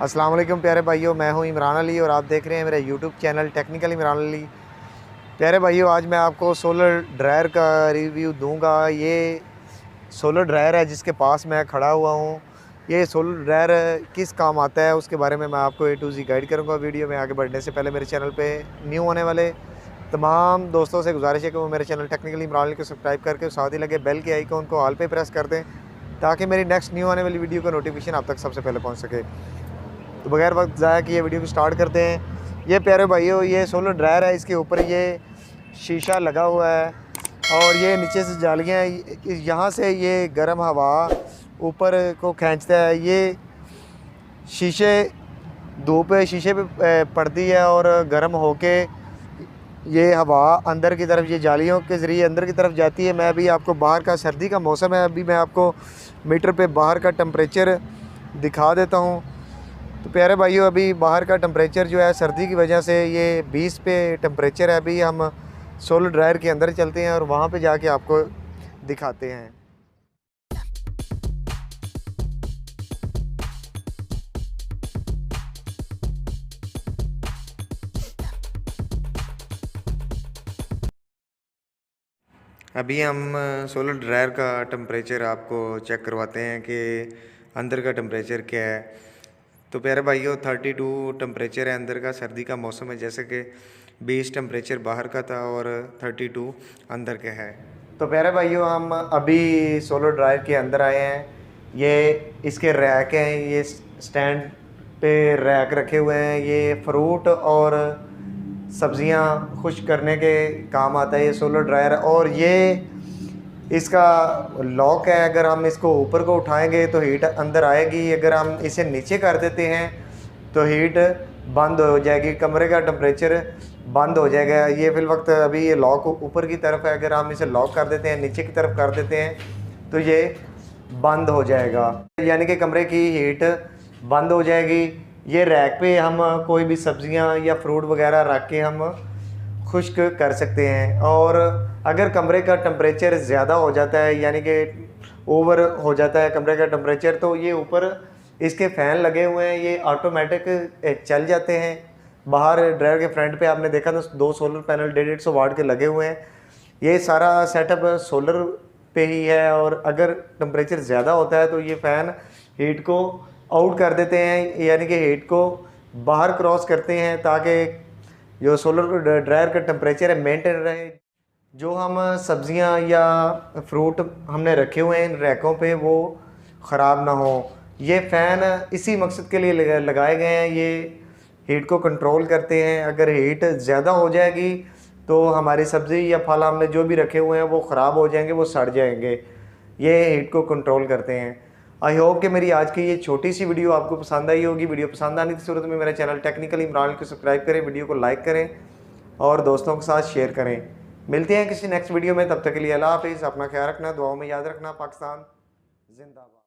अस्सलाम वालेकुम प्यारे भाइयों, मैं हूं इमरान अली और आप देख रहे हैं मेरा YouTube channel technical Imran Ali. प्यारे भाइयों, आज मैं आपको सोलर ड्रायर का रिव्यू दूंगा। ये सोलर ड्रायर है जिसके पास मैं खड़ा हुआ हूं। ये सोलर ड्रायर किस काम आता है उसके बारे में मैं आपको A to Z गाइड करूँगा। वीडियो में आगे बढ़ने से पहले मेरे चैनल पर न्यू होने वाले तमाम दोस्तों से गुजारिश है कि वो मेरे चैनल टेक्निकल इमरान अली को सब्सक्राइब करके साथ ही लगे बेल के आइकॉन को ऑल पे प्रेस कर दें ताकि मेरी नेक्स्ट न्यू आने वाली वीडियो का नोटिफिकेशन आप तक सबसे पहले पहुंच सके। तो बगैर वक्त ज़ाया किए वीडियो को स्टार्ट करते हैं। ये प्यारे भाइयों, ये सोलर ड्रायर है, इसके ऊपर ये शीशा लगा हुआ है और ये नीचे से जालियाँ हैं। यहाँ से ये गर्म हवा ऊपर को खींचता है। ये शीशे धूप शीशे पे पड़ती है और गर्म होके ये हवा अंदर की तरफ, ये जालियों के ज़रिए अंदर की तरफ जाती है। मैं अभी आपको बाहर का, सर्दी का मौसम है, अभी मैं आपको मीटर पे बाहर का टेम्परेचर दिखा देता हूँ। तो प्यारे भाइयों, अभी बाहर का टेम्परेचर जो है सर्दी की वजह से ये 20 पे टेम्परेचर है। अभी हम सोलर ड्रायर के अंदर चलते हैं और वहाँ पे जाके आपको दिखाते हैं। अभी हम सोलर ड्रायर का टेम्परेचर आपको चेक करवाते हैं कि अंदर का टेम्परेचर क्या है। तो प्यारे भाइयों, 32 टेम्परेचर है अंदर का। सर्दी का मौसम है, जैसे कि 20 टेम्परेचर बाहर का था और 32 अंदर का है। तो प्यारे भाइयों, हम अभी सोलर ड्रायर के अंदर आए हैं। ये इसके रैक हैं, ये स्टैंड पे रैक रखे हुए हैं। ये फ्रूट और सब्जियां खुश्क करने के काम आता है ये सोलर ड्रायर। और ये इसका लॉक है, अगर हम इसको ऊपर को उठाएंगे तो हीट अंदर आएगी, अगर हम इसे नीचे कर देते हैं तो हीट बंद हो जाएगी, कमरे का टेम्परेचर बंद हो जाएगा। ये फिल वक्त अभी ये लॉक ऊपर की तरफ है, अगर हम इसे लॉक कर देते हैं, नीचे की तरफ कर देते हैं तो ये बंद हो जाएगा, यानी कि कमरे की हीट बंद हो जाएगी। ये रैक पे हम कोई भी सब्जियां या फ्रूट वगैरह रख के हम खुश्क कर सकते हैं। और अगर कमरे का टेम्परेचर ज़्यादा हो जाता है, यानी कि ओवर हो जाता है कमरे का टेम्परेचर, तो ये ऊपर इसके फ़ैन लगे हुए हैं, ये ऑटोमेटिक चल जाते हैं। बाहर ड्रायर के फ्रंट पे आपने देखा तो 2 सोलर पैनल 150 वाट के लगे हुए हैं। ये सारा सेटअप सोलर पे ही है। और अगर टेम्परेचर ज़्यादा होता है तो ये फ़ैन हीट को आउट कर देते हैं, यानी कि हीट को बाहर क्रॉस करते हैं ताकि जो सोलर ड्रायर का टेम्परेचर है मेंटेन रहे। जो हम सब्जियां या फ्रूट हमने रखे हुए हैं इन रैकों पे वो ख़राब ना हो। ये फ़ैन इसी मकसद के लिए लगाए गए हैं, ये हीट को कंट्रोल करते हैं। अगर हीट ज़्यादा हो जाएगी तो हमारी सब्ज़ी या फल हमने जो भी रखे हुए हैं वो ख़राब हो जाएंगे, वो सड़ जाएंगे। ये हीट को कंट्रोल करते हैं। आई होप कि मेरी आज की ये छोटी सी वीडियो आपको पसंद आई होगी। वीडियो पसंद आने की सूरत में मेरे चैनल टेक्निकल इमरान को सब्सक्राइब करें, वीडियो को लाइक करें और दोस्तों के साथ शेयर करें। मिलते हैं किसी नेक्स्ट वीडियो में, तब तक के लिए अल्लाह हाफिज़। अपना ख्याल रखना, दुआओं में याद रखना। पाकिस्तान जिंदाबाद।